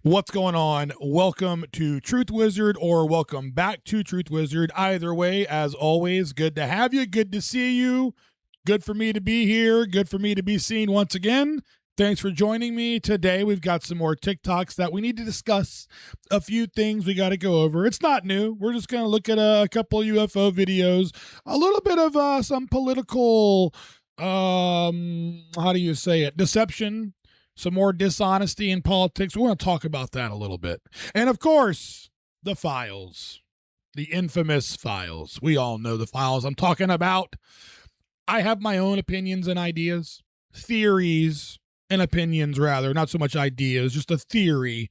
What's going on? Welcome to Truth Wizard, or welcome back to Truth Wizard. Either way, as always, good to have you. Good to see you. Good for me to be here. Good for me to be seen once again. Thanks for joining me. Today, we've got some more Tik Toks that we need to discuss. A few things we got to go over. It's not new. We're just going to look at a couple UFO videos, a little bit of some political, how do you say it, deception, some more dishonesty in politics. We want to talk about that a little bit. And of course, the files, the infamous files. We all know the files I'm talking about. I have my own opinions and ideas, theories and opinions, rather, not so much ideas, just a theory.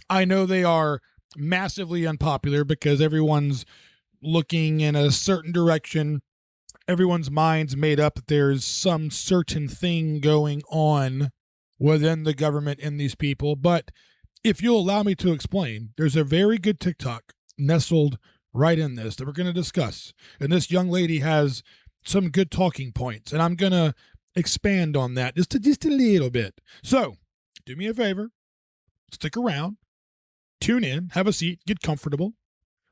I know they are massively unpopular because everyone's looking in a certain direction. Everyone's mind's made up that there's some certain thing going on within the government and these people. But if you'll allow me to explain, there's a very good TikTok nestled right in this that we're going to discuss. And this young lady has some good talking points, and I'm going to expand on that just a little bit. So do me a favor, stick around, tune in, have a seat, get comfortable.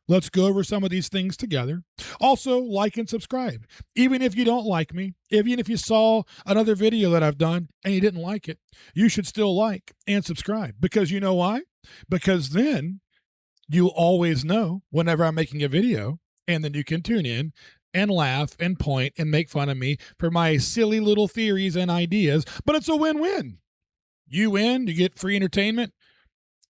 Let's go over some of these things together. Also, like and subscribe. Even if you don't like me, even if you saw another video that I've done and you didn't like it, you should still like and subscribe. Because you know why? Because then you'll always know whenever I'm making a video, and then you can tune in and laugh and point and make fun of me for my silly little theories and ideas. But it's a win-win. You win, you get free entertainment.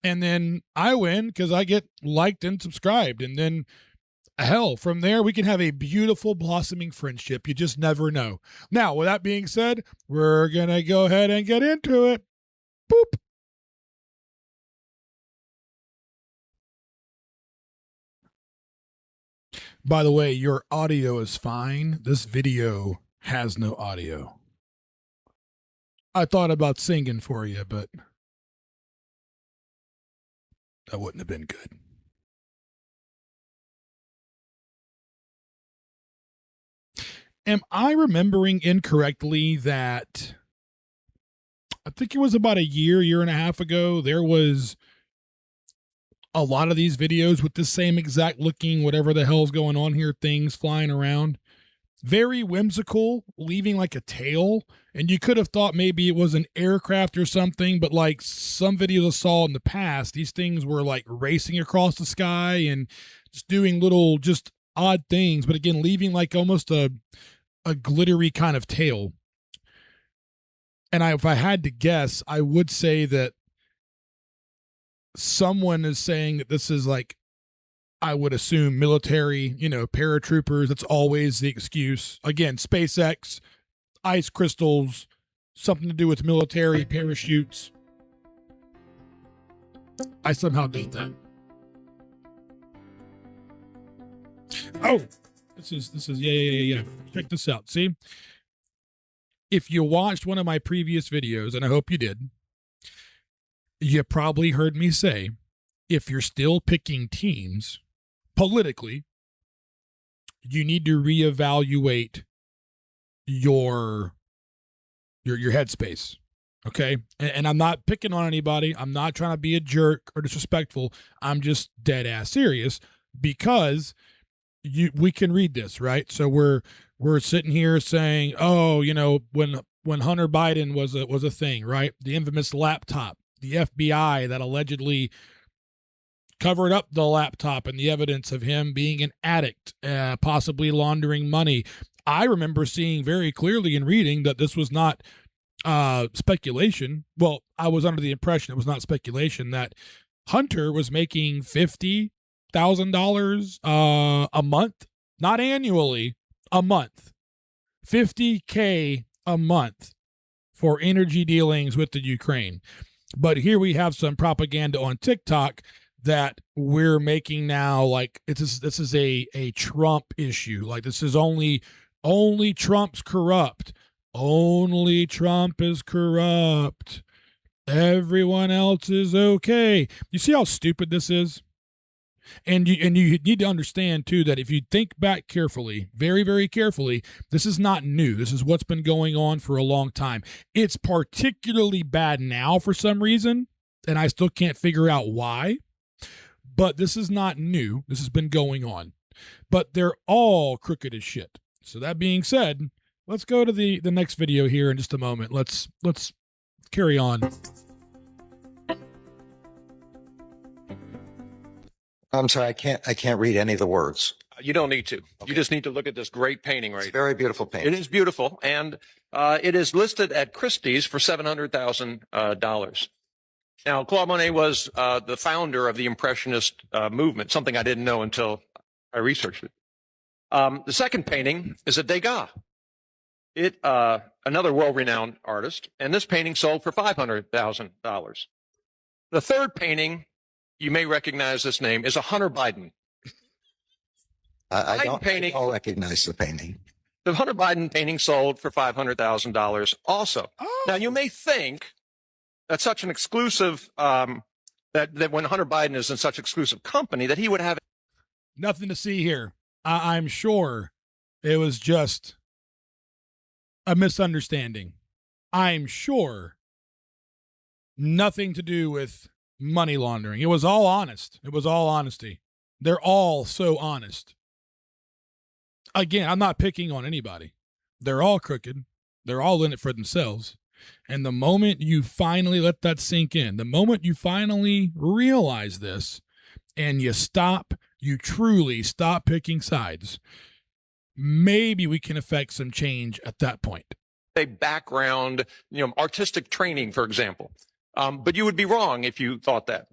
And then I win because I get liked and subscribed. And then, hell, from there, we can have a beautiful blossoming friendship. You just never know. Now, with that being said, we're going to go ahead and get into it. Boop. By the way, your audio is fine. This video has no audio. I thought about singing for you, but that wouldn't have been good. Am I remembering incorrectly that I think it was about a year and a half ago, there was a lot of these videos with the same exact looking, whatever the hell's going on here, things flying around. Very whimsical, leaving like a tail. And you could have thought maybe it was an aircraft or something, but like some videos I saw in the past, these things were like racing across the sky and just doing little, just odd things. But again, leaving like almost a glittery kind of tail. And if I had to guess, I would say that someone is saying that this is like, I would assume military, paratroopers. That's always the excuse. Again, SpaceX, ice crystals, something to do with military parachutes. I somehow did that. Oh, this is yeah. Check this out. See, if you watched one of my previous videos, and I hope you did, you probably heard me say, if you're still picking teams politically, you need to reevaluate your headspace. Okay. And I'm not picking on anybody. I'm not trying to be a jerk or disrespectful. I'm just dead ass serious because we can read this, right? So we're sitting here saying, oh, when Hunter Biden was a thing, right? The infamous laptop, the FBI that allegedly covered up the laptop and the evidence of him being an addict, possibly laundering money. I remember seeing very clearly and reading that this was not speculation. Well, I was under the impression it was not speculation, that Hunter was making $50,000 a month, not annually, a month, $50K a month for energy dealings with the Ukraine. But here we have some propaganda on TikTok that we're making now, like this is a Trump issue. Like this is only Trump's corrupt. Only Trump is corrupt. Everyone else is okay. You see how stupid this is? And you need to understand too that if you think back carefully, very, very carefully, this is not new. This is what's been going on for a long time. It's particularly bad now for some reason and I still can't figure out why. But this is not new. This has been going on. But they're all crooked as shit. So that being said, let's go to the next video here in just a moment. Let's carry on. I'm sorry, I can't read any of the words. You don't need to. Okay. You just need to look at this great painting right It's a very beautiful painting. It is beautiful, and it is listed at Christie's for $700,000. Now, Claude Monet was the founder of the Impressionist movement, something I didn't know until I researched it. The second painting is a Degas. Another world-renowned artist, and this painting sold for $500,000. The third painting, you may recognize this name, is a Hunter Biden. I don't recognize the painting. The Hunter Biden painting sold for $500,000 also. Oh. Now, you may think that's such an exclusive, that when Hunter Biden is in such exclusive company, that he would have nothing to see here. I'm sure it was just a misunderstanding. I'm sure nothing to do with money laundering. It was all honest. It was all honesty. They're all so honest. Again, I'm not picking on anybody. They're all crooked. They're all in it for themselves. And the moment you finally let that sink in, the moment you finally realize this and you truly stop picking sides, maybe we can affect some change at that point. a background, artistic training, for example. But you would be wrong if you thought that.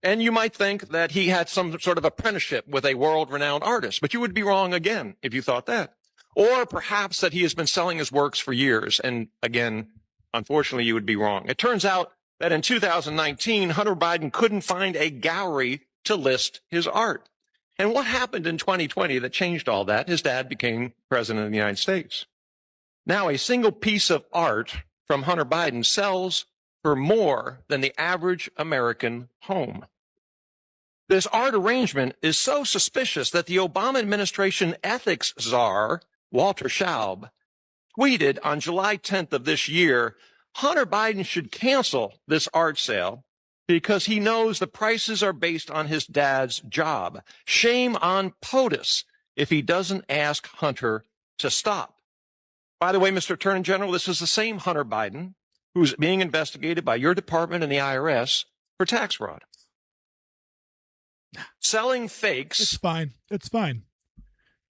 And you might think that he had some sort of apprenticeship with a world-renowned artist, but you would be wrong again if you thought that. Or perhaps that he has been selling his works for years. And again, unfortunately, you would be wrong. It turns out that in 2019, Hunter Biden couldn't find a gallery to list his art. And what happened in 2020 that changed all that? His dad became president of the United States. Now, a single piece of art from Hunter Biden sells for more than the average American home. This art arrangement is so suspicious that the Obama administration ethics czar, Walter Schaub, tweeted on July 10th of this year, Hunter Biden should cancel this art sale because he knows the prices are based on his dad's job. Shame on POTUS if he doesn't ask Hunter to stop. By the way, Mr. Attorney General, this is the same Hunter Biden who's being investigated by your department and the IRS for tax fraud. Selling fakes. It's fine. It's fine.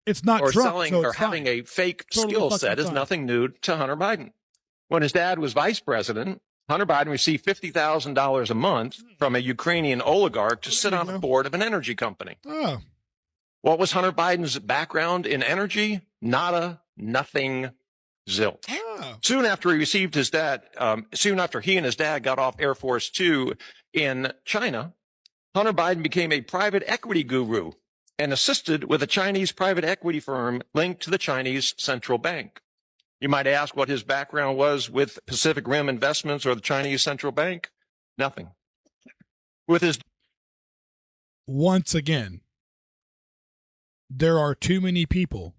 It's not or Trump, selling so or it's having fine. a fake Totally skill fucking set is fine. nothing new to Hunter Biden. When his dad was vice president, Hunter Biden received $50,000 a month from a Ukrainian oligarch to sit on the board of an energy company. Oh, What was Hunter Biden's background in energy? Nada, nothing, zilch. oh. Soon after he received his dad, soon after he and his dad got off Air Force Two in China, Hunter Biden became a private equity guru and assisted with a Chinese private equity firm linked to the Chinese central bank. You might ask what his background was with Pacific Rim Investments or the Chinese central bank. Nothing. With his Once again, there are too many people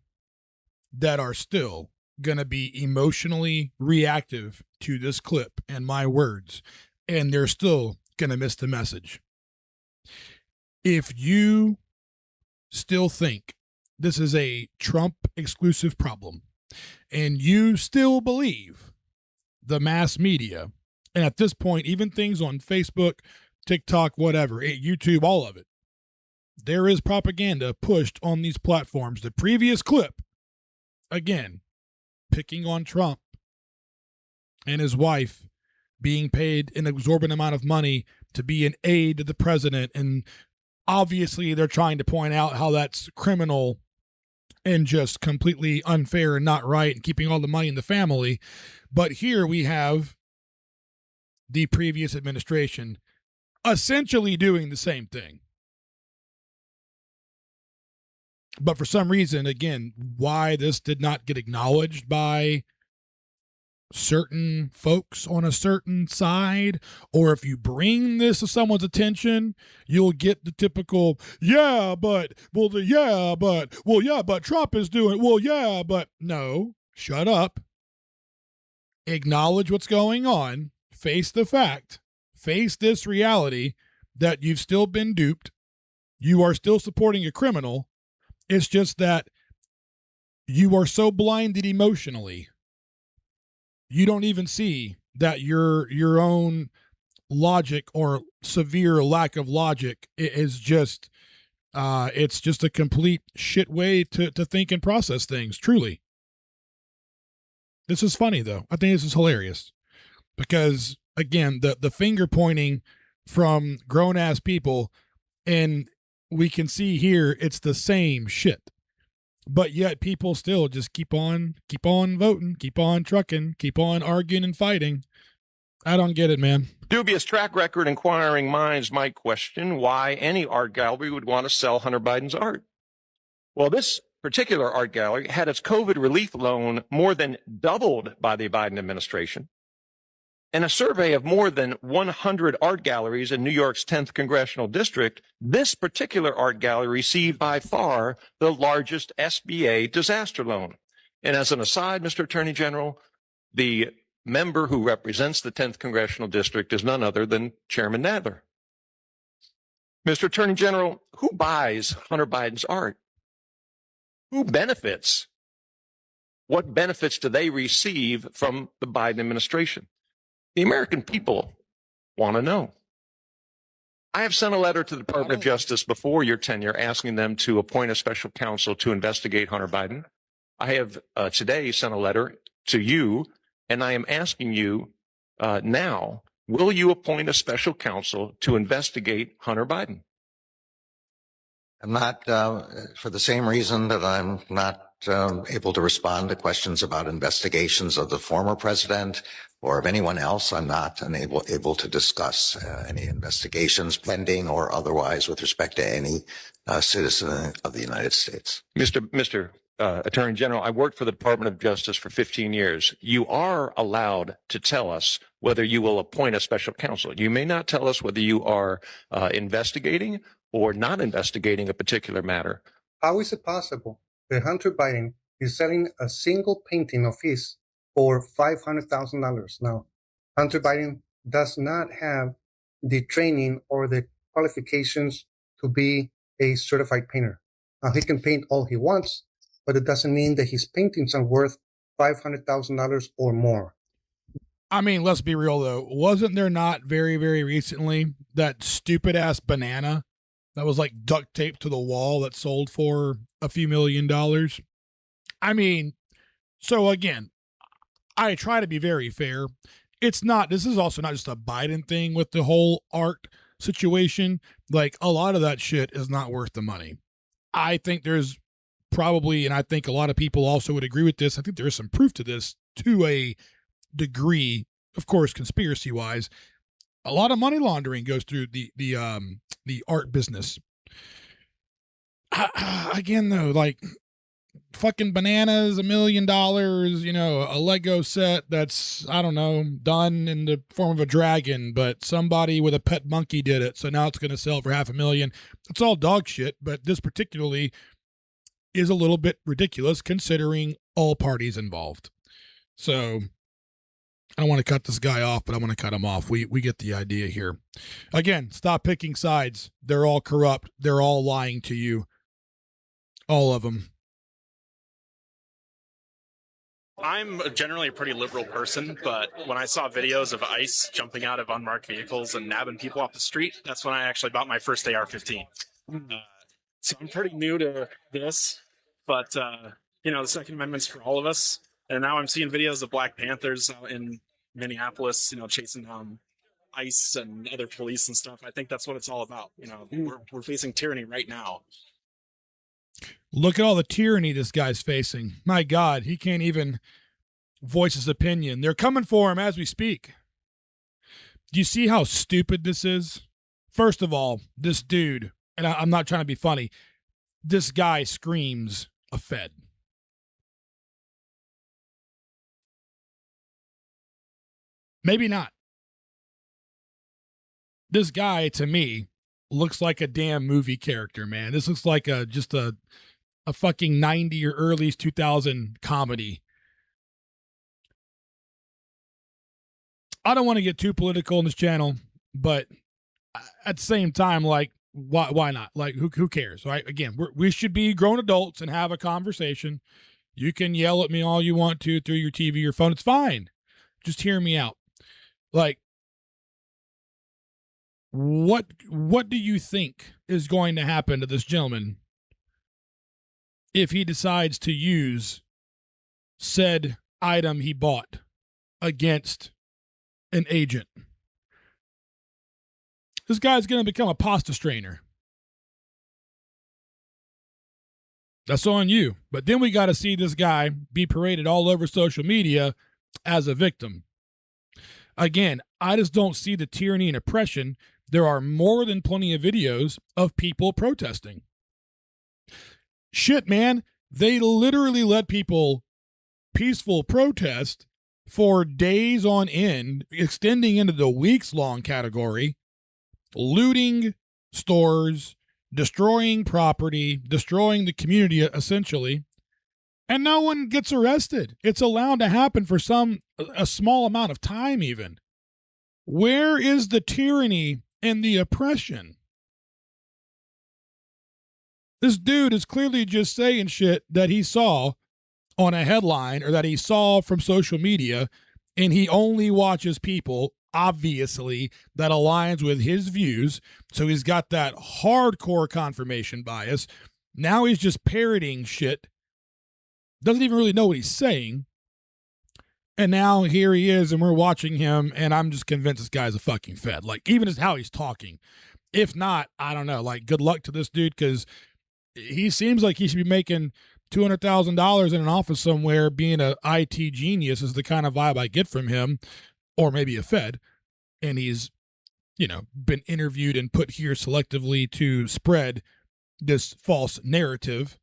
that are still going to be emotionally reactive to this clip and my words, and they're still going to miss the message. If you still think this is a Trump exclusive problem, and you still believe the mass media, and at this point, even things on Facebook, TikTok, whatever, YouTube, all of it, there is propaganda pushed on these platforms. The previous clip, again, picking on Trump and his wife being paid an exorbitant amount of money to be an aide to the president. And obviously they're trying to point out how that's criminal and just completely unfair and not right and keeping all the money in the family. But here we have the previous administration essentially doing the same thing. But for some reason, again, why this did not get acknowledged by certain folks on a certain side, or if you bring this to someone's attention, you'll get the typical, but Trump is doing, but no, shut up. Acknowledge what's going on, face the fact, face this reality that you've still been duped. You are still supporting a criminal. It's just that you are so blinded emotionally, you don't even see that your own logic or severe lack of logic is just it's just a complete shit way to think and process things. Truly, this is funny though. I think this is hilarious because again, the finger pointing from grown ass people, and we can see here it's the same shit. But yet people still just keep on voting, keep on trucking, keep on arguing and fighting. I don't get it, man. Dubious track record inquiring minds might question why any art gallery would want to sell Hunter Biden's art. Well, this particular art gallery had its COVID relief loan more than doubled by the Biden administration. In a survey of more than 100 art galleries in New York's 10th congressional district, this particular art gallery received by far the largest SBA disaster loan. And as an aside, Mr. Attorney General, the member who represents the 10th congressional district is none other than Chairman Nadler. Mr. Attorney General, who buys Hunter Biden's art? Who benefits? What benefits do they receive from the Biden administration? The American people want to know. I have sent a letter to the Department of Justice before your tenure asking them to appoint a special counsel to investigate Hunter Biden. I have today sent a letter to you, and I am asking you now, will you appoint a special counsel to investigate Hunter Biden? I'm not, for the same reason that I'm not able to respond to questions about investigations of the former president or of anyone else. I'm not able to discuss any investigations pending or otherwise with respect to any citizen of the United States. Mr. Attorney General, I worked for the Department of Justice for 15 years. You are allowed to tell us whether you will appoint a special counsel. You may not tell us whether you are investigating or not investigating a particular matter. How is it possible that Hunter Biden is selling a single painting of his for $500,000 now? Hunter Biden does not have the training or the qualifications to be a certified painter. Now, he can paint all he wants, but it doesn't mean that his paintings are worth $500,000 or more. I mean, let's be real though. Wasn't there not very, very recently that stupid ass banana that was like duct taped to the wall that sold for a few $1 million? I mean, so again, I try to be very fair. It's not, this is also not just a Biden thing with the whole art situation. Like a lot of that shit is not worth the money. I think there's probably, and I think a lot of people also would agree with this, I think there is some proof to this to a degree, of course, conspiracy wise. A lot of money laundering goes through the art business. Again, though, like fucking bananas, $1 million, you know, a Lego set that's, I don't know, done in the form of a dragon, but somebody with a pet monkey did it, so now it's going to sell for $500,000. It's all dog shit, but this particularly is a little bit ridiculous considering all parties involved. So I don't want to cut this guy off, but I want to cut him off. We get the idea here. Again, stop picking sides. They're all corrupt. They're all lying to you. All of them. I'm generally a pretty liberal person, but when I saw videos of ICE jumping out of unmarked vehicles and nabbing people off the street, that's when I actually bought my first AR-15. So I'm pretty new to this, but, you know, the Second Amendment's for all of us. And now I'm seeing videos of Black Panthers out in Minneapolis, you know, chasing down ICE and other police and stuff. I think that's what it's all about. You know, we're facing tyranny right now. Look at all the tyranny this guy's facing. My God, he can't even voice his opinion. They're coming for him as we speak. Do you see how stupid this is? First of all, this dude, and I'm not trying to be funny, this guy screams a Fed. Maybe not. This guy, to me, looks like a damn movie character, man. This looks like just a fucking 90 or early 2000 comedy. I don't want to get too political on this channel. But at the same time, like, why not? Like, who cares, right? Again, we should be grown adults and have a conversation. You can yell at me all you want to through your TV, your phone. It's fine. Just hear me out. Like, what do you think is going to happen to this gentleman if he decides to use said item he bought against an agent? This guy's going to become a pasta strainer. That's on you. But then we got to see this guy be paraded all over social media as a victim. Again, I just don't see the tyranny and oppression. There are more than plenty of videos of people protesting. Shit, man. They literally let people peaceful protest for days on end, extending into the weeks-long category, looting stores, destroying property, destroying the community, essentially, and no one gets arrested. It's allowed to happen for a small amount of time even. Where is the tyranny and the oppression? This dude is clearly just saying shit that he saw on a headline or that he saw from social media, and he only watches people, obviously, that aligns with his views. So he's got that hardcore confirmation bias. Now he's just parroting shit. Doesn't even really know what he's saying. And now here he is, and we're watching him, and I'm just convinced this guy's a fucking fed. Like, even as how he's talking. If not, I don't know. Like, good luck to this dude, because he seems like he should be making $200,000 in an office somewhere, being a IT genius is the kind of vibe I get from him, or maybe a fed. And he's, been interviewed and put here selectively to spread this false narrative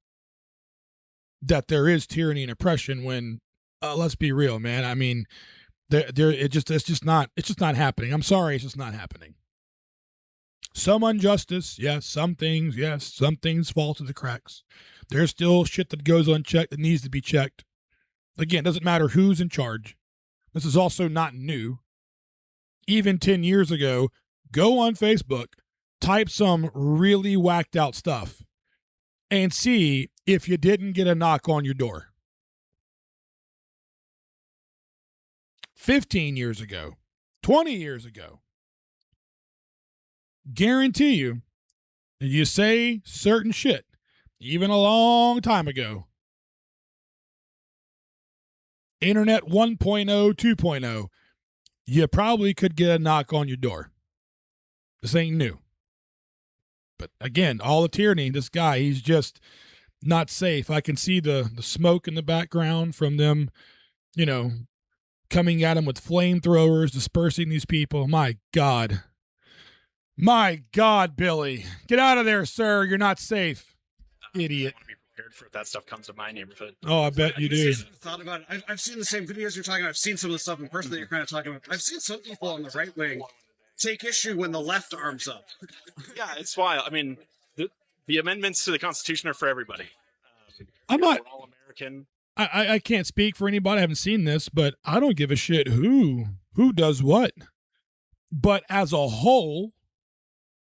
that there is tyranny and oppression when, let's be real, man. I mean, it's just not happening. I'm sorry. It's just not happening. Some injustice. Yes. Some things fall through the cracks. There's still shit that goes unchecked that needs to be checked. Again, it doesn't matter who's in charge. This is also not new. Even 10 years ago, go on Facebook, type some really whacked out stuff, and see if you didn't get a knock on your door. 15 years ago, 20 years ago, guarantee you say certain shit, even a long time ago. Internet 1.0, 2.0, you probably could get a knock on your door. This ain't new. But again, all the tyranny, this guy, he's just not safe. I can see the smoke in the background from them, coming at him with flamethrowers, dispersing these people. My God, Billy, get out of there, sir. You're not safe. Idiot. I want to be prepared for if that stuff comes to my neighborhood. Oh, I bet you do. Thought about it. I've seen the same videos you're talking about. I've seen some of the stuff in person that you're kind of talking about. I've seen some people on the right wing take issue when the left arms up. Yeah, it's wild. I mean, the amendments to the Constitution are for everybody. I'm not. We're all American. I can't speak for anybody. I haven't seen this, but I don't give a shit who does what. But as a whole,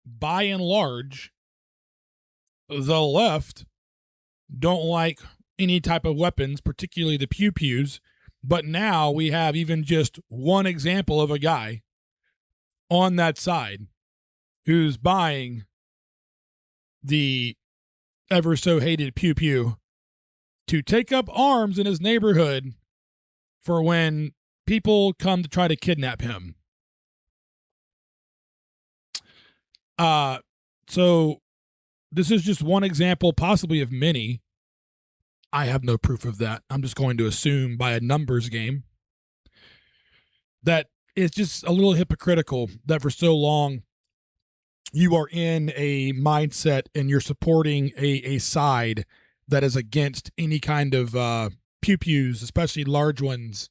by and large, the left don't like any type of weapons, particularly the pew-pews. But now we have even just one example of a guy on that side who's buying the ever so hated pew-pew to take up arms in his neighborhood for when people come to try to kidnap him. So this is just one example, possibly of many. I have no proof of that. I'm just going to assume by a numbers game that it's just a little hypocritical that for so long you are in a mindset and you're supporting a side that is against any kind of pew-pews, especially large ones.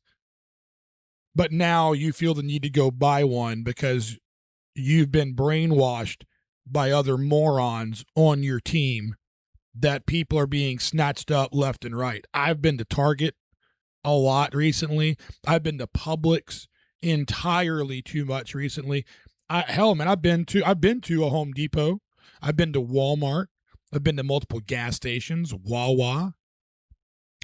But now you feel the need to go buy one because you've been brainwashed by other morons on your team that people are being snatched up left and right. I've been to Target a lot recently. I've been to Publix entirely too much recently. hell, man, I've been to a Home Depot. I've been to Walmart. I've been to multiple gas stations, Wawa.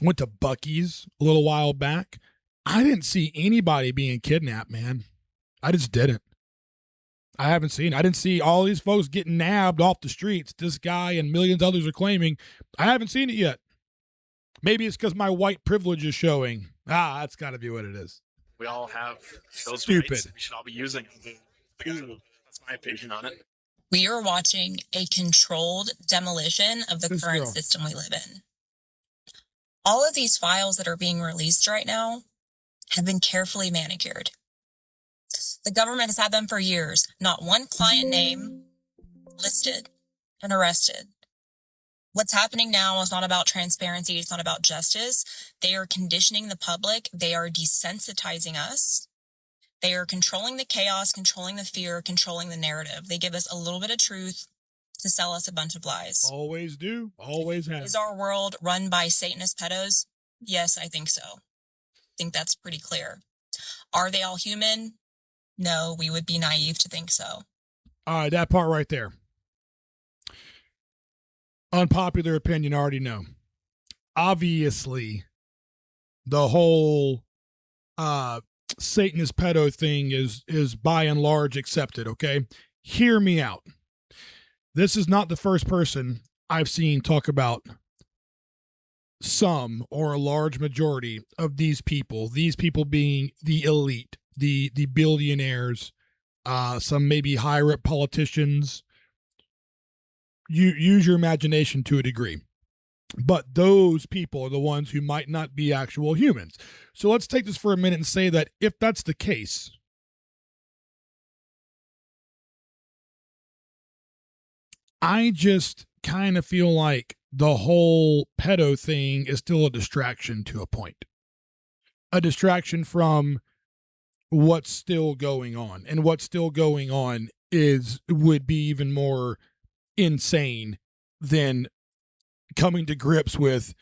Went to Buc-ee's a little while back. I didn't see anybody being kidnapped, man. I just didn't. I haven't seen. I didn't see all these folks getting nabbed off the streets. This guy and millions others are claiming. I haven't seen it yet. Maybe it's because my white privilege is showing. That's got to be what it is. We all have those Stupid. rights. We should all be using them. That's my opinion on it. We are watching a controlled demolition of the This current girl. system we live in. All of these files that are being released right now have been carefully manicured. The government has had them for years. Not one client name listed and arrested. What's happening now is not about transparency. It's not about justice. They are conditioning the public. They are desensitizing us. They are controlling the chaos, controlling the fear, controlling the narrative. They give us a little bit of truth to sell us a bunch of lies. Always do. Always have. Is our world run by Satanist pedos? Yes, I think so. I think that's pretty clear. Are they all human? No, we would be naive to think so. All right, that part right there. Unpopular opinion, I already know. Obviously, the whole Satanist pedo thing is by and large accepted, okay? Hear me out. This is not the first person I've seen talk about some or a large majority of these people being the elite, the billionaires, some maybe higher up politicians. You use your imagination to a degree. But those people are the ones who might not be actual humans. So let's take this for a minute and say that if that's the case, I just kind of feel like the whole pedo thing is still a distraction to a point. A distraction from what's still going on. And what's still going on would be even more insane than coming to grips with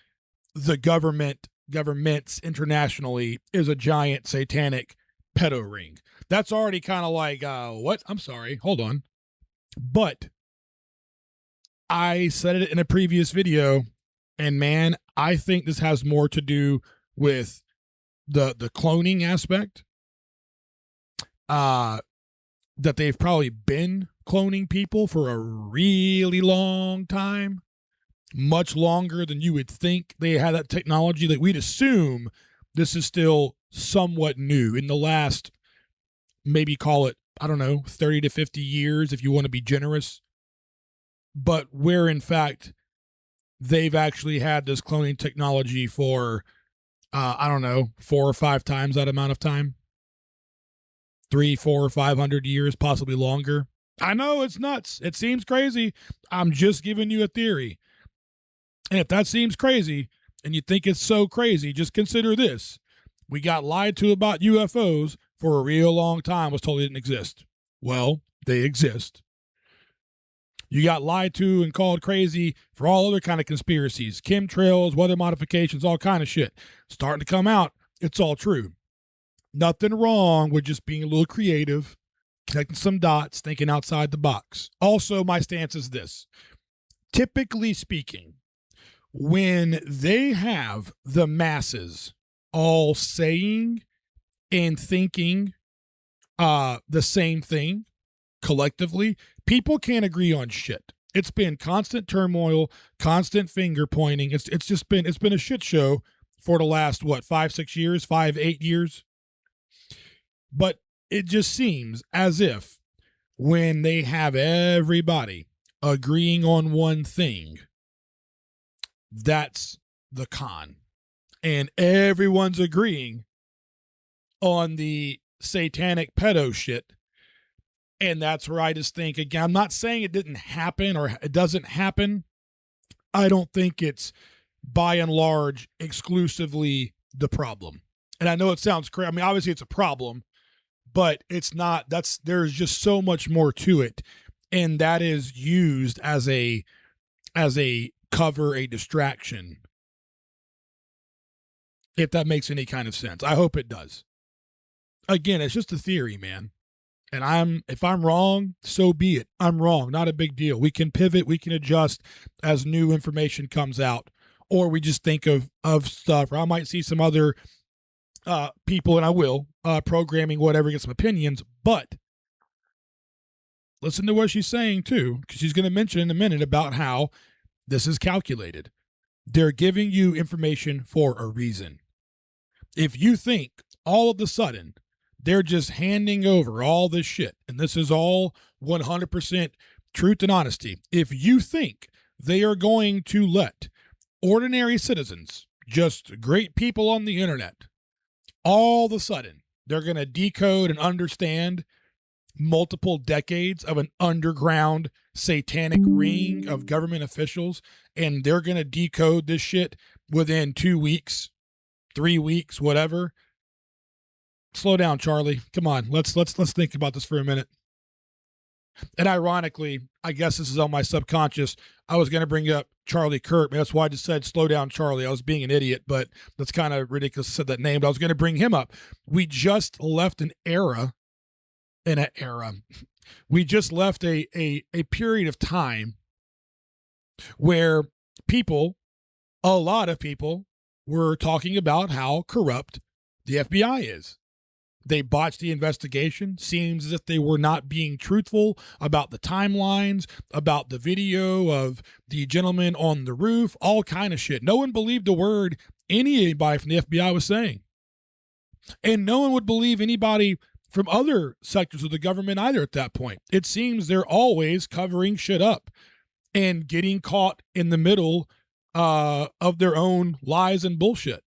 the governments internationally is a giant satanic pedo ring. That's already kind of like, what? I'm sorry. Hold on. But I said it in a previous video, and man, I think this has more to do with the cloning aspect. That they've probably been cloning people for a really long time, much longer than you would think they had that technology. That we'd assume this is still somewhat new in the last, maybe call it, I don't know, 30 to 50 years if you want to be generous. But where in fact they've actually had this cloning technology for, I don't know, 4 or 5 times that amount of time. 300, 400, 500 years, possibly longer. I know it's nuts. It seems crazy. I'm just giving you a theory. And if that seems crazy and you think it's so crazy, just consider this. We got lied to about UFOs for a real long time, was told they didn't exist. Well, they exist. You got lied to and called crazy for all other kind of conspiracies, chemtrails, weather modifications, all kind of shit. Starting to come out. It's all true. Nothing wrong with just being a little creative, connecting some dots, thinking outside the box. Also, my stance is this. Typically speaking, when they have the masses all saying and thinking the same thing collectively, people can't agree on shit. It's been constant turmoil, constant finger pointing. It's been a shit show for the last 5, 6 years, 5, 8 years. But it just seems as if when they have everybody agreeing on one thing, that's the con. And everyone's agreeing on the satanic pedo shit. And that's where I just think, again, I'm not saying it didn't happen or it doesn't happen. I don't think it's by and large exclusively the problem. And I know it sounds crazy. I mean, obviously it's a problem, but it's not. There's just so much more to it. And that is used as a cover, a distraction. If that makes any kind of sense. I hope it does. Again, it's just a theory, man. And if I'm wrong, so be it. I'm wrong. Not a big deal. We can pivot, we can adjust as new information comes out. Or we just think of stuff, or I might see some other people, and I will, programming, whatever, get some opinions. But listen to what she's saying too, because she's going to mention in a minute about how this is calculated. They're giving you information for a reason. If you think all of a sudden they're just handing over all this shit, and this is all 100% truth and honesty, if you think they are going to let ordinary citizens, just great people on the internet, all of a sudden they're going to decode and understand multiple decades of an underground satanic ring of government officials, and they're going to decode this shit within 2 weeks, 3 weeks, whatever. Slow down, Charlie. Come on. Let's think about this for a minute. And ironically, I guess this is on my subconscious, I was going to bring up Charlie Kirk. That's why I just said slow down, Charlie. I was being an idiot, but that's kind of ridiculous. I said that name, but I was going to bring him up. We just left we just left a period of time where a lot of people were talking about how corrupt the FBI is. They botched the investigation. Seems as if they were not being truthful about the timelines, about the video of the gentleman on the roof, all kind of shit. No one believed a word anybody from the FBI was saying. And no one would believe anybody from other sectors of the government either at that point. It seems they're always covering shit up and getting caught in the middle of their own lies and bullshit.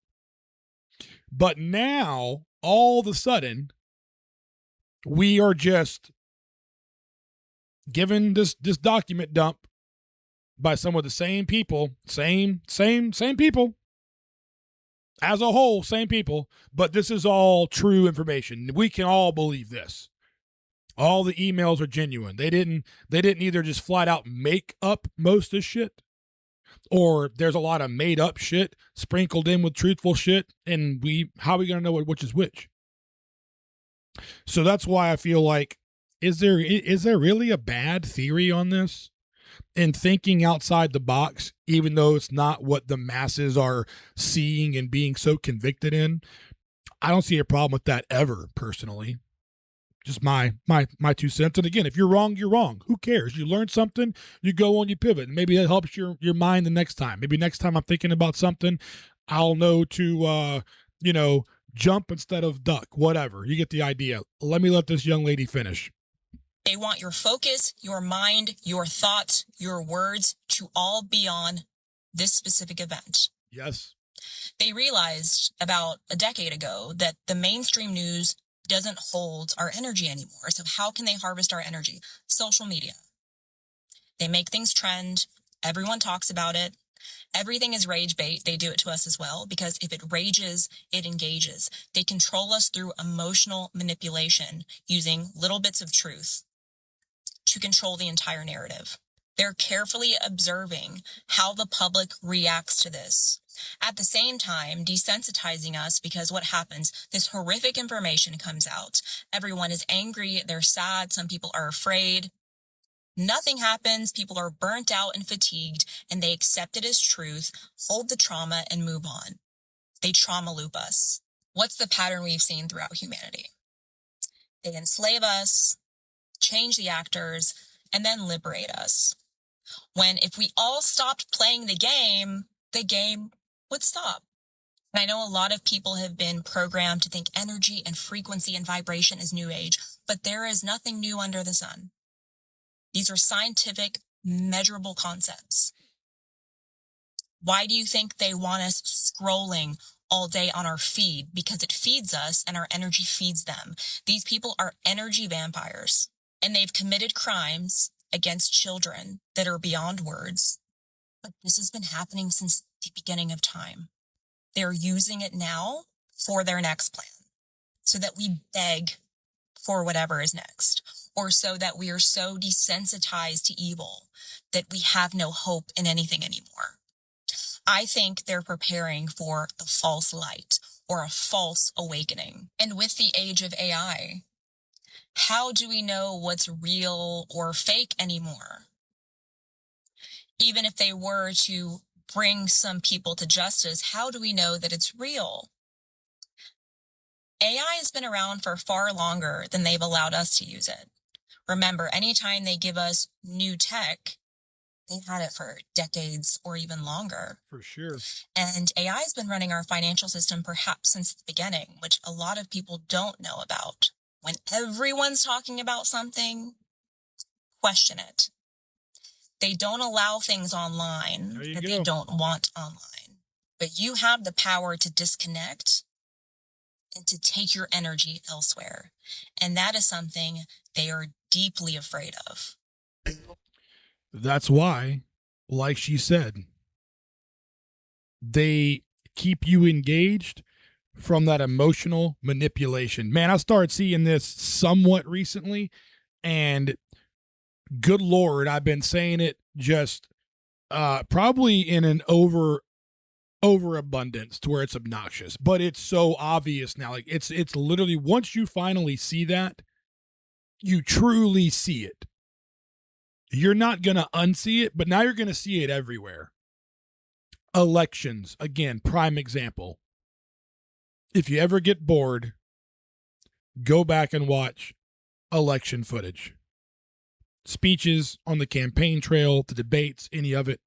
But now, all of a sudden, we are just given this document dump by some of the same people, same people. As a whole, same people, but this is all true information. We can all believe this. All the emails are genuine. They didn't either just flat out make up most of this shit, or there's a lot of made up shit sprinkled in with truthful shit, and how are we going to know which is which? So that's why I feel like, is there really a bad theory on this? And thinking outside the box, even though it's not what the masses are seeing and being so convicted in, I don't see a problem with that ever, personally. Just my 2 cents. And again, if you're wrong, you're wrong. Who cares? You learn something, you go on, you pivot. And maybe that helps your mind the next time. Maybe next time I'm thinking about something, I'll know to jump instead of duck, whatever. You get the idea. Let this young lady finish. They want your focus, your mind, your thoughts, your words to all be on this specific event. Yes. They realized about a decade ago that the mainstream news doesn't hold our energy anymore. So how can they harvest our energy? Social media. They make things trend. Everyone talks about it. Everything is rage bait. They do it to us as well, because if it rages, it engages. They control us through emotional manipulation using little bits of truth to control the entire narrative. They're carefully observing how the public reacts to this. At the same time, desensitizing us, because what happens? This horrific information comes out. Everyone is angry. They're sad. Some people are afraid. Nothing happens. People are burnt out and fatigued, and they accept it as truth, hold the trauma, and move on. They trauma loop us. What's the pattern we've seen throughout humanity? They enslave us, change the actors, and then liberate us. When if we all stopped playing the game would stop. And I know a lot of people have been programmed to think energy and frequency and vibration is new age, but there is nothing new under the sun. These are scientific, measurable concepts. Why do you think they want us scrolling all day on our feed? Because it feeds us and our energy feeds them. These people are energy vampires, and they've committed crimes against children that are beyond words. But this has been happening since the beginning of time. They're using it now for their next plan, so that we beg for whatever is next, or so that we are so desensitized to evil that we have no hope in anything anymore. I think they're preparing for the false light or a false awakening. And with the age of AI, How do we know what's real or fake anymore? Even if they were to bring some people to justice, how do we know that it's real? AI has been around for far longer than they've allowed us to use it. Remember, anytime they give us new tech, they've had it for decades or even longer. For sure. And AI has been running our financial system perhaps since the beginning, which a lot of people don't know about. When everyone's talking about something, question it. They don't allow things online that they don't want online. But you have the power to disconnect and to take your energy elsewhere. And that is something they are deeply afraid of. That's why, like she said, they keep you engaged from that emotional manipulation. Man, I started seeing this somewhat recently, and good Lord, I've been saying it just probably in an overabundance to where it's obnoxious, but it's so obvious now. Like it's literally, once you finally see that, you truly see it. You're not going to unsee it, but now you're going to see it everywhere. Elections, again, prime example. If you ever get bored, go back and watch election footage. Speeches on the campaign trail, the debates, any of it.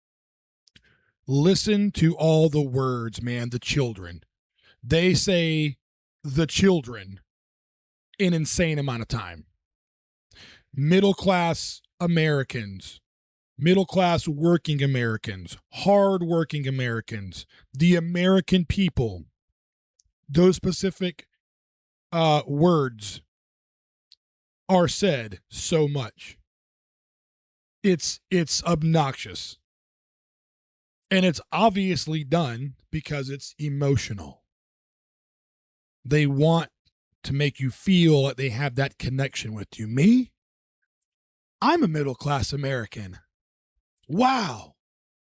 Listen to all the words, man, the children. They say the children an insane amount of time. Middle class Americans, middle class working Americans, hard working Americans, the American people, those specific words are said so much. It's obnoxious. And it's obviously done because it's emotional. They want to make you feel like they have that connection with you. Me? I'm a middle-class American. Wow.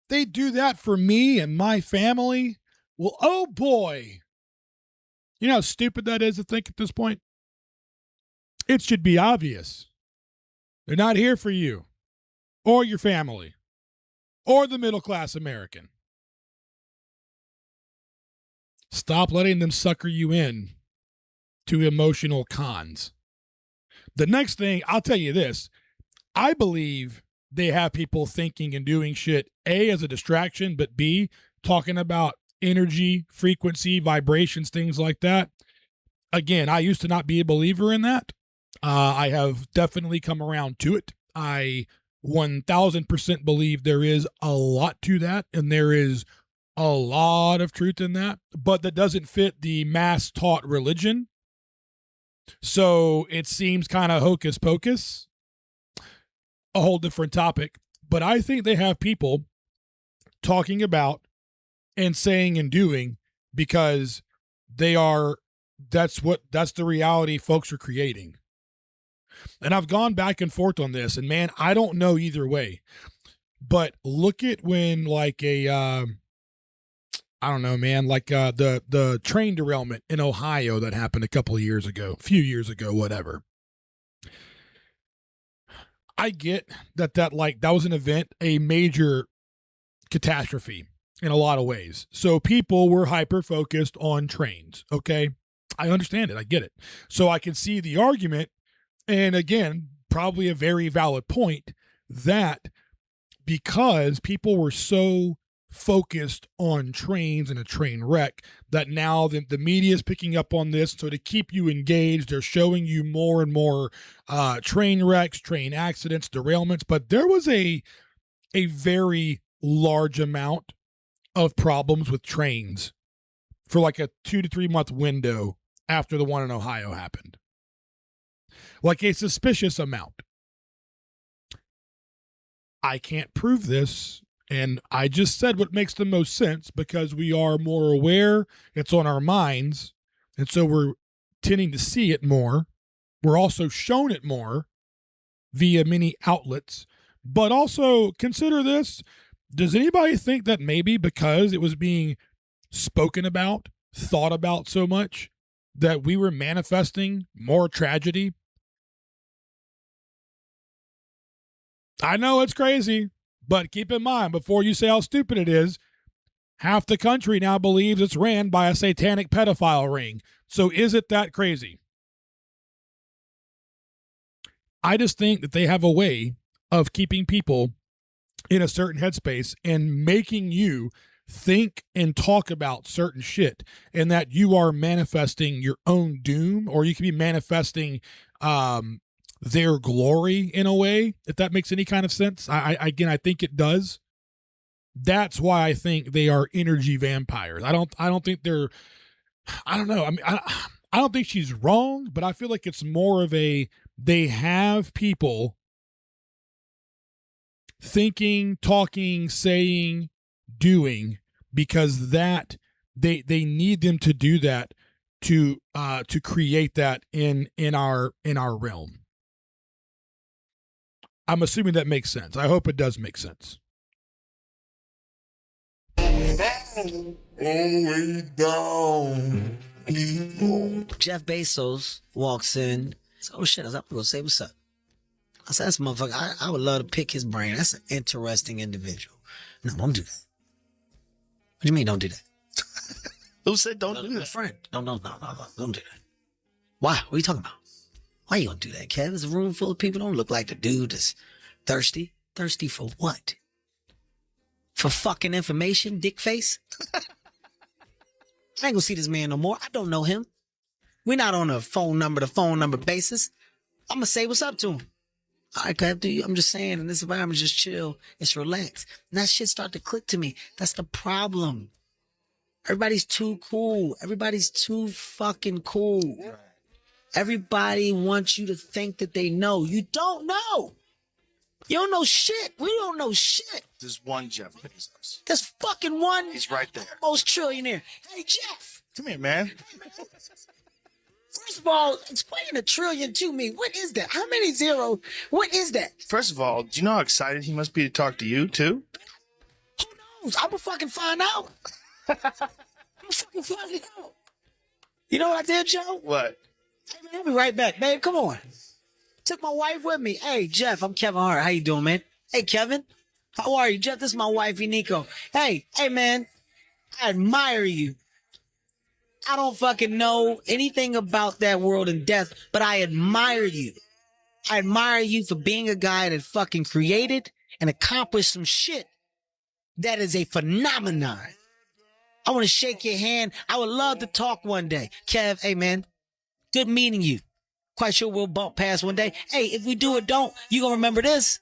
They do that for me and my family? Well, oh boy. You know how stupid that is to think at this point? It should be obvious. They're not here for you or your family or the middle-class American. Stop letting them sucker you in to emotional cons. The next thing, I'll tell you this, I believe they have people thinking and doing shit, A, as a distraction, but B, talking about energy, frequency, vibrations, things like that. Again, I used to not be a believer in that. I have definitely come around to it. I 1000% believe there is a lot to that, and there is a lot of truth in that, but that doesn't fit the mass taught religion. So it seems kind of hocus pocus, a whole different topic. But I think they have people talking about and saying and doing because that's the reality folks are creating. And I've gone back and forth on this, and man, I don't know either way. But look at when like I don't know, man, like the train derailment in Ohio that happened a few years ago, whatever. I get that was an event, a major catastrophe in a lot of ways. So people were hyper focused on trains. Okay. I understand it. I get it. So I can see the argument. And again, probably a very valid point that because people were so focused on trains and a train wreck that now the media is picking up on this. So to keep you engaged, they're showing you more and more train wrecks, train accidents, derailments. But there was a very large amount of problems with trains for like a 2 to 3 month window after the one in Ohio happened. Like a suspicious amount. I can't prove this. And I just said what makes the most sense because we are more aware. It's on our minds. And so we're tending to see it more. We're also shown it more via many outlets. But also consider this. Does anybody think that maybe because it was being spoken about, thought about so much, that we were manifesting more tragedy? I know it's crazy, but keep in mind, before you say how stupid it is, half the country now believes it's ran by a satanic pedophile ring. So is it that crazy? I just think that they have a way of keeping people in a certain headspace and making you think and talk about certain shit, and that you are manifesting your own doom, or you can be manifesting their glory in a way, if that makes any kind of sense. I think it does. That's why I think they are energy vampires. I don't think they're, I don't know. I mean, I don't think she's wrong, but I feel like it's more of a, they have people thinking, talking, saying, doing, because that they need them to do that to create that in our realm. I'm assuming that makes sense. I hope it does make sense. Jeff Bezos walks in. So, oh shit, I was up to go say what's up. I said, that's a motherfucker. I would love to pick his brain. That's an interesting individual. No, don't do that. What do you mean don't do that? Who said don't do My that? friend. No, don't do that. Why? What are you talking about? Why you gonna do that, Kev? It's a room full of people. Don't look like the dude that's thirsty. Thirsty for what? For fucking information, dick face? I ain't gonna see this man no more. I don't know him. We're not on a phone number to phone number basis. I'm gonna say what's up to him. All right, Kev, I'm just saying, in this environment, just chill. It's relaxed. And that shit start to click to me. That's the problem. Everybody's too cool. Everybody's too fucking cool. Everybody wants you to think that they know. You don't know. You don't know shit. We don't know shit. There's one Jeff Bezos. There's fucking one. He's right there. Most trillionaire. Hey, Jeff. Come here, man. First of all, explain a trillion to me. What is that? How many zeros? What is that? First of all, do you know how excited he must be to talk to you, too? Who knows? I'm gonna fucking find out. I'm gonna fucking find it out. You know what I did, Joe? What? Hey, man, I'll be right back, babe. Come on. Took my wife with me. Hey, Jeff, I'm Kevin Hart. How you doing, man? Hey, Kevin. How are you? Jeff, this is my wife, Nico. Hey, man. I admire you. I don't fucking know anything about that world and death, but I admire you. I admire you for being a guy that fucking created and accomplished some shit that is a phenomenon. I want to shake your hand. I would love to talk one day. Kev, hey, man. Good meeting you. Quite sure we'll bump past one day. Hey, if we do or don't, you gonna remember this?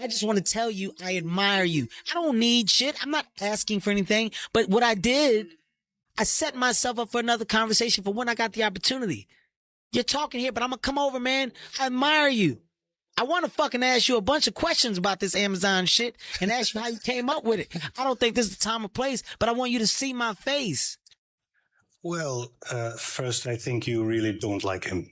I just want to tell you, I admire you. I don't need shit. I'm not asking for anything. But what I did, I set myself up for another conversation for when I got the opportunity. You're talking here, but I'm going to come over, man. I admire you. I want to fucking ask you a bunch of questions about this Amazon shit and ask you how you came up with it. I don't think this is the time or place, but I want you to see my face. Well, first, I think you really don't like him.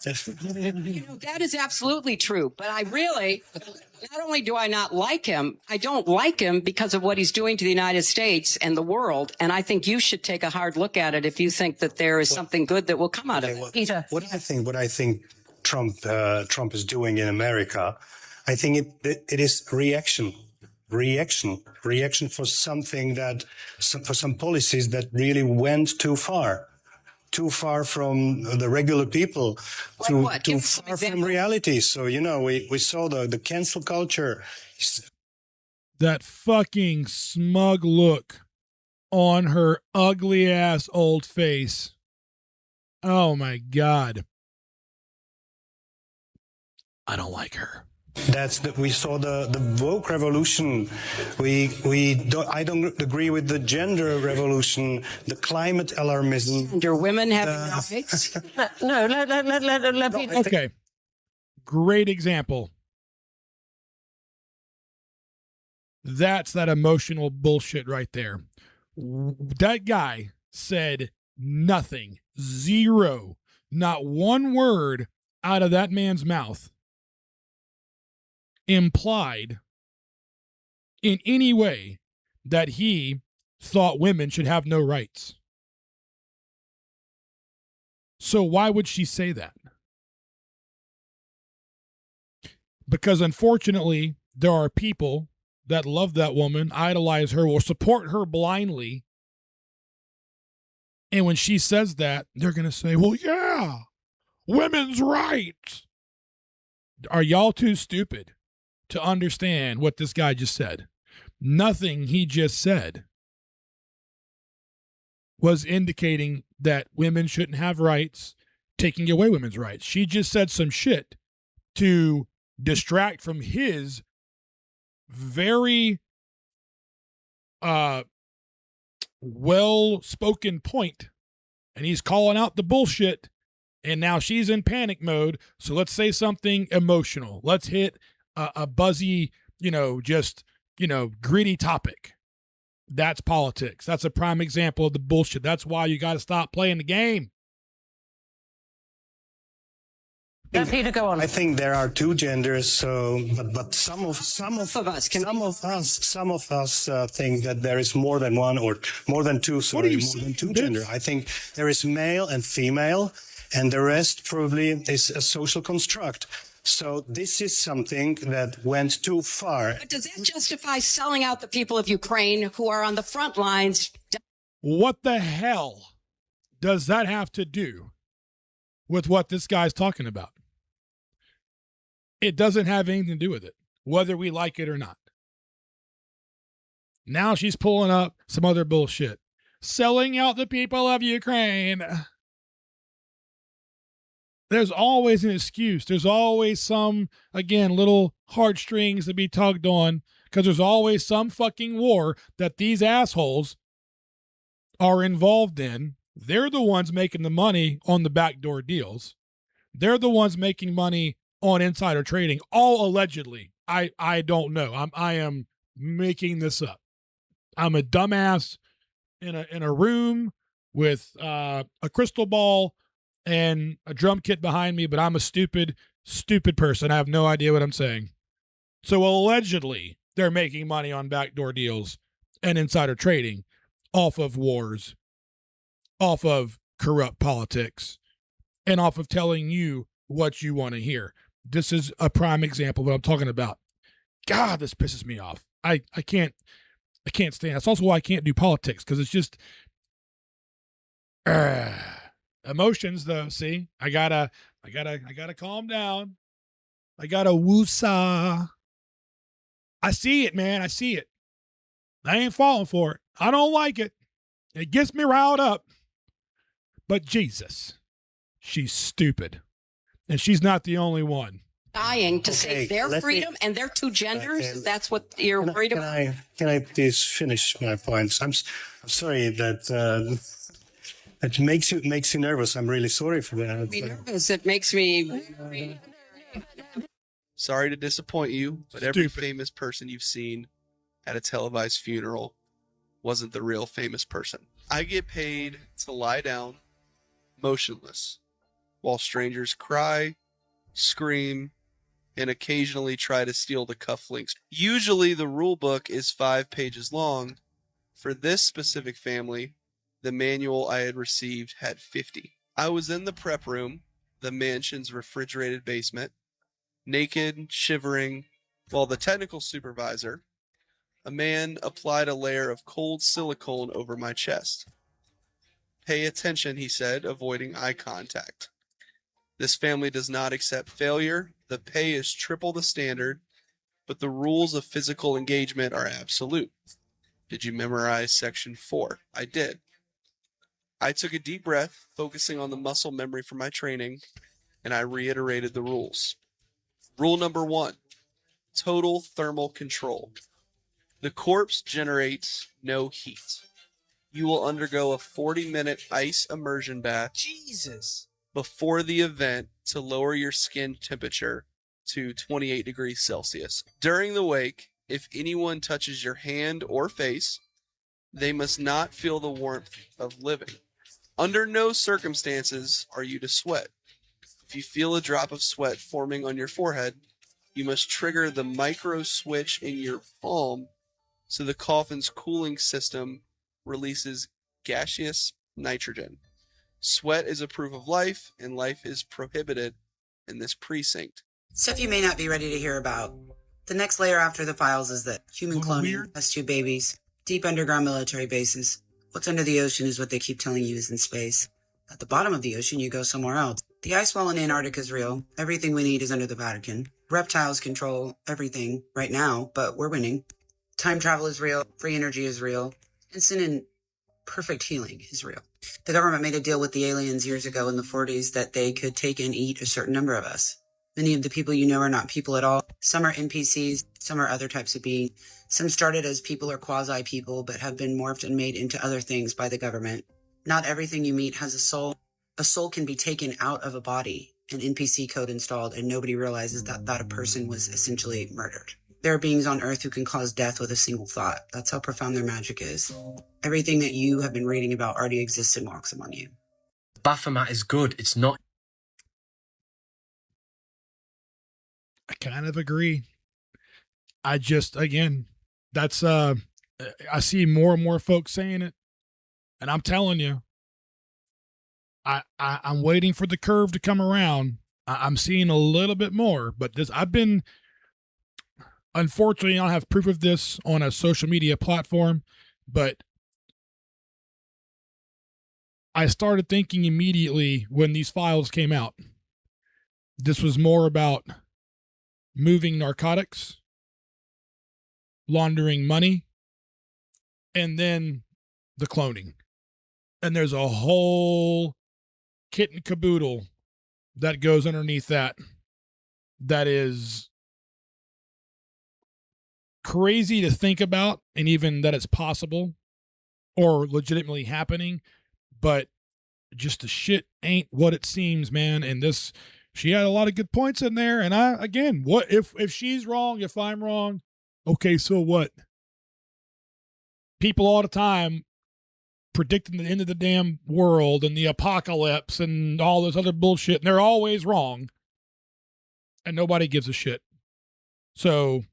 That is absolutely true. But I really, not only do I not like him, I don't like him because of what he's doing to the United States and the world. And I think you should take a hard look at it if you think that there is something good that will come out of it. What I think Trump is doing in America, I think it is reaction for something for some policies that really went too far from the regular people, too far from reality. So, we saw the cancel culture. That fucking smug look on her ugly ass old face. Oh my God. I don't like her. We saw the woke revolution. I don't agree with the gender revolution, the climate alarmism. Your women having rights? No, let me. Okay. Great example. That's that emotional bullshit right there. That guy said nothing, zero, not one word out of that man's mouth implied in any way that he thought women should have no rights. So why would she say that? Because unfortunately, there are people that love that woman, idolize her, will support her blindly. And when she says that, they're going to say, well, yeah, women's rights. Are y'all too stupid to understand what this guy just said? Nothing he just said was indicating that women shouldn't have rights, taking away women's rights. She just said some shit to distract from his very well-spoken point. And he's calling out the bullshit. And now she's in panic mode. So let's say something emotional. Let's hit a buzzy, gritty topic. That's politics. That's a prime example of the bullshit. That's why you got to stop playing the game. I think there are two genders. So, but some of us think that there is more than one or more than two. Sorry, more than two gender. I think there is male and female, and the rest probably is a social construct. So this is something that went too far. But does that justify selling out the people of Ukraine who are on the front lines? What the hell does that have to do with what this guy's talking about? It doesn't have anything to do with it, whether we like it or not. Now she's pulling up some other bullshit. Selling out the people of Ukraine. There's always an excuse. There's always some, again, little heartstrings to be tugged on, because there's always some fucking war that these assholes are involved in. They're the ones making the money on the backdoor deals. They're the ones making money on insider trading, all allegedly. I don't know. I am making this up. I'm a dumbass in a room with a crystal ball and a drum kit behind me, but I'm a stupid person. I have no idea what I'm saying. So allegedly, they're making money on backdoor deals and insider trading off of wars, off of corrupt politics, and off of telling you what you want to hear. This is a prime example of what I'm talking about. God, this pisses me off. I can't stand it. That's also why I can't do politics, because it's just emotions though. See, I gotta calm down. I gotta woosah. I see it, man. I see it. I ain't falling for it. I don't like it. It gets me riled up. But Jesus, she's stupid. And she's not the only one. Dying to save their freedom and their two genders. That's what you're worried about. Can I please finish my points? I'm sorry that it makes you nervous. I'm really sorry for that. Nervous. It makes me. Sorry to disappoint you, but every famous person you've seen at a televised funeral wasn't the real famous person. I get paid to lie down, motionless, while strangers cry, scream, and occasionally try to steal the cufflinks. Usually the rule book is 5 pages long. For this specific family, the manual I had received had 50. I was in the prep room, the mansion's refrigerated basement, naked, shivering, while the technical supervisor, a man, applied a layer of cold silicone over my chest. Pay attention, he said, avoiding eye contact. This family does not accept failure. The pay is triple the standard, but the rules of physical engagement are absolute. Did you memorize section 4? I did. I took a deep breath, focusing on the muscle memory from my training, and I reiterated the rules. Rule number 1, total thermal control. The corpse generates no heat. You will undergo a 40-minute ice immersion bath. Jesus. Before the event to lower your skin temperature to 28 degrees Celsius. During the wake, if anyone touches your hand or face, they must not feel the warmth of living. Under no circumstances are you to sweat. If you feel a drop of sweat forming on your forehead, you must trigger the micro switch in your palm so the coffin's cooling system releases gaseous nitrogen. Sweat is a proof of life, and life is prohibited in this precinct. Stuff you may not be ready to hear about. The next layer after the files is that human cloning, S2 babies, deep underground military bases. What's under the ocean is what they keep telling you is in space. At the bottom of the ocean, you go somewhere else. The ice wall in Antarctica is real. Everything we need is under the Vatican. Reptiles control everything right now, but we're winning. Time travel is real. Free energy is real. Instant and perfect healing is real. The government made a deal with the aliens years ago in the 40s that they could take and eat a certain number of us. Many of the people you know are not people at all. Some are NPCs, some are other types of beings. Some started as people or quasi-people, but have been morphed and made into other things by the government. Not everything you meet has a soul. A soul can be taken out of a body, an NPC code installed, and nobody realizes that a person was essentially murdered. There are beings on Earth who can cause death with a single thought. That's how profound their magic is. Everything that you have been reading about already exists and walks among you. Baphomet is good. It's not. I kind of agree. I just, again, that's, I see more and more folks saying it, and I'm telling you, I'm waiting for the curve to come around. I'm seeing a little bit more, but unfortunately, I don't have proof of this on a social media platform, but I started thinking immediately when these files came out, this was more about moving narcotics, laundering money, and then the cloning. And there's a whole kit and caboodle that goes underneath that is crazy to think about, and even that it's possible or legitimately happening, but just the shit ain't what it seems, man. And she had a lot of good points in there. And what if she's wrong, if I'm wrong, okay, so what? People all the time predicting the end of the damn world and the apocalypse and all this other bullshit, and they're always wrong. And nobody gives a shit. So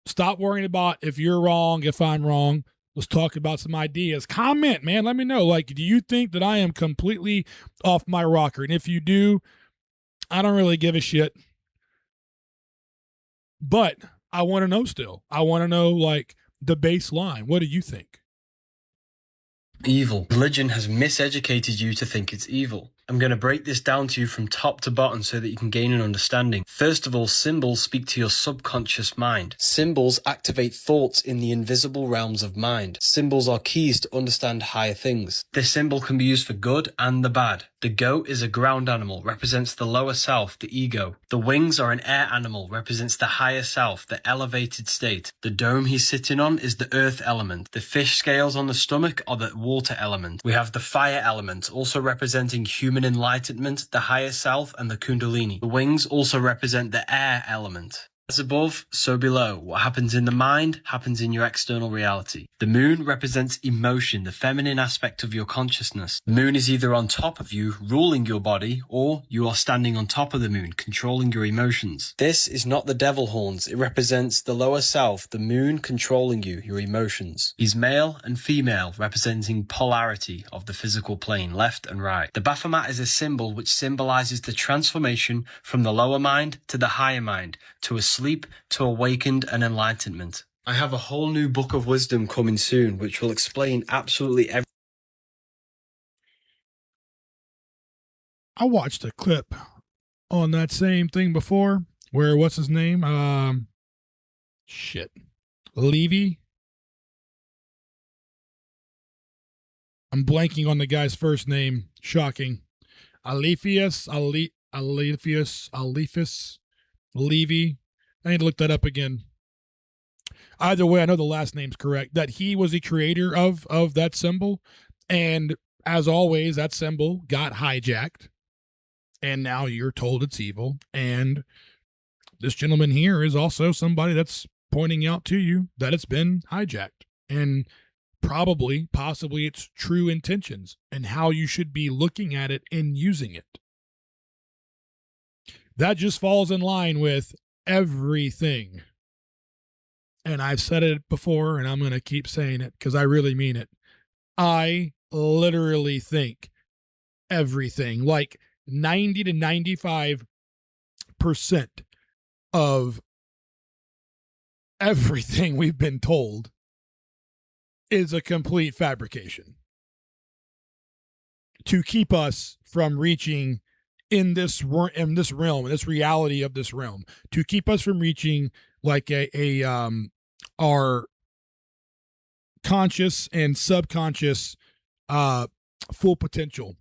stop worrying about if you're wrong, if I'm wrong. Let's talk about some ideas. Comment, man. Let me know. Like, do you think that I am completely off my rocker? And if you do, I don't really give a shit. But I want to know still. I want to know, like, the baseline. What do you think? Evil. Religion has miseducated you to think it's evil. I'm going to break this down to you from top to bottom so that you can gain an understanding. First of all, symbols speak to your subconscious mind. Symbols activate thoughts in the invisible realms of mind. Symbols are keys to understand higher things. This symbol can be used for good and the bad. The goat is a ground animal, represents the lower self, the ego. The wings are an air animal, represents the higher self, the elevated state. The dome he's sitting on is the earth element. The fish scales on the stomach are the water element. We have the fire element, also representing human enlightenment, the higher self, and the kundalini. The wings also represent the air element. As above, so below. What happens in the mind happens in your external reality. The moon represents emotion, the feminine aspect of your consciousness. The moon is either on top of you, ruling your body, or you are standing on top of the moon, controlling your emotions. This is not the devil horns. It represents the lower self, the moon controlling you, your emotions. He's male and female, representing polarity of the physical plane, left and right. The Baphomet is a symbol which symbolizes the transformation from the lower mind to the higher mind, to asleep, to awakened and enlightenment. I have a whole new book of wisdom coming soon, which will explain absolutely everything. I watched a clip on that same thing before where, what's his name? Levy. I'm blanking on the guy's first name. Shocking. Alephus, Levy. I need to look that up again. Either way, I know the last name's correct. That he was the creator of that symbol. And as always, that symbol got hijacked. And now you're told it's evil. And this gentleman here is also somebody that's pointing out to you that it's been hijacked. And possibly its true intentions and how you should be looking at it and using it. That just falls in line with everything. And I've said it before, and I'm going to keep saying it because I really mean it. I literally think everything, like 90 to 95% 80% of everything we've been told is a complete fabrication to keep us from reaching in this realm, in this reality of this realm, to keep us from reaching like our conscious and subconscious full potential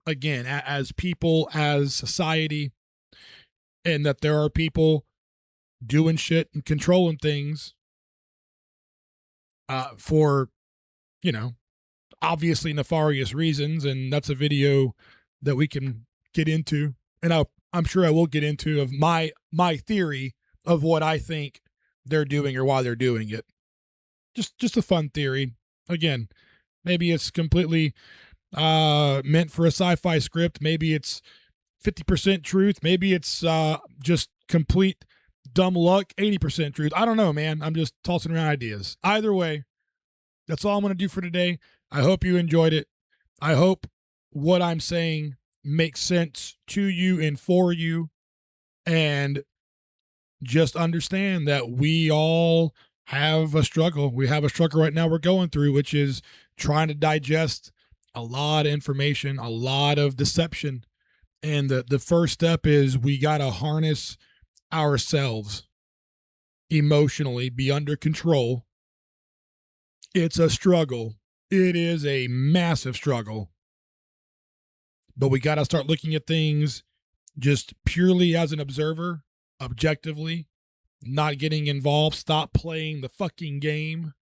again as people, as society, and that there are people doing shit and controlling things for, you know, obviously nefarious reasons. And that's a video that we can get into, and I'm sure I will get into of my theory of what I think they're doing or why they're doing it. Just a fun theory. Again, maybe it's completely meant for a sci-fi script. Maybe it's 50% truth. Maybe it's just complete dumb luck, 80% truth. I don't know, man. I'm just tossing around ideas. Either way, that's all I'm going to do for today. I hope you enjoyed it. I hope what I'm saying makes sense to you and for you. And just understand that we all have a struggle. We have a struggle right now we're going through, which is trying to digest a lot of information, a lot of deception. And the first step is we got to harness ourselves emotionally, be under control. It's a struggle. It is a massive struggle. But we got to start looking at things just purely as an observer, objectively, not getting involved. Stop playing the fucking game.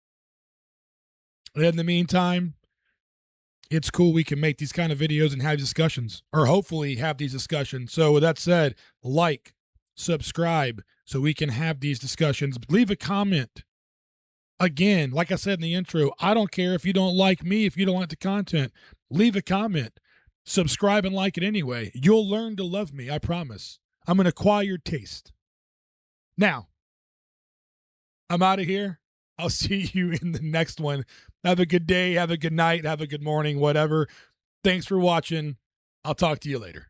And in the meantime, it's cool we can make these kind of videos and have discussions, or hopefully have these discussions. So with that said, like, subscribe so we can have these discussions. Leave a comment. Again, like I said in the intro, I don't care if you don't like me, if you don't like the content. Leave a comment. Subscribe and like it anyway. You'll learn to love me, I promise. I'm an acquired taste. Now, I'm out of here. I'll see you in the next one. Have a good day, have a good night, have a good morning, whatever. Thanks for watching. I'll talk to you later.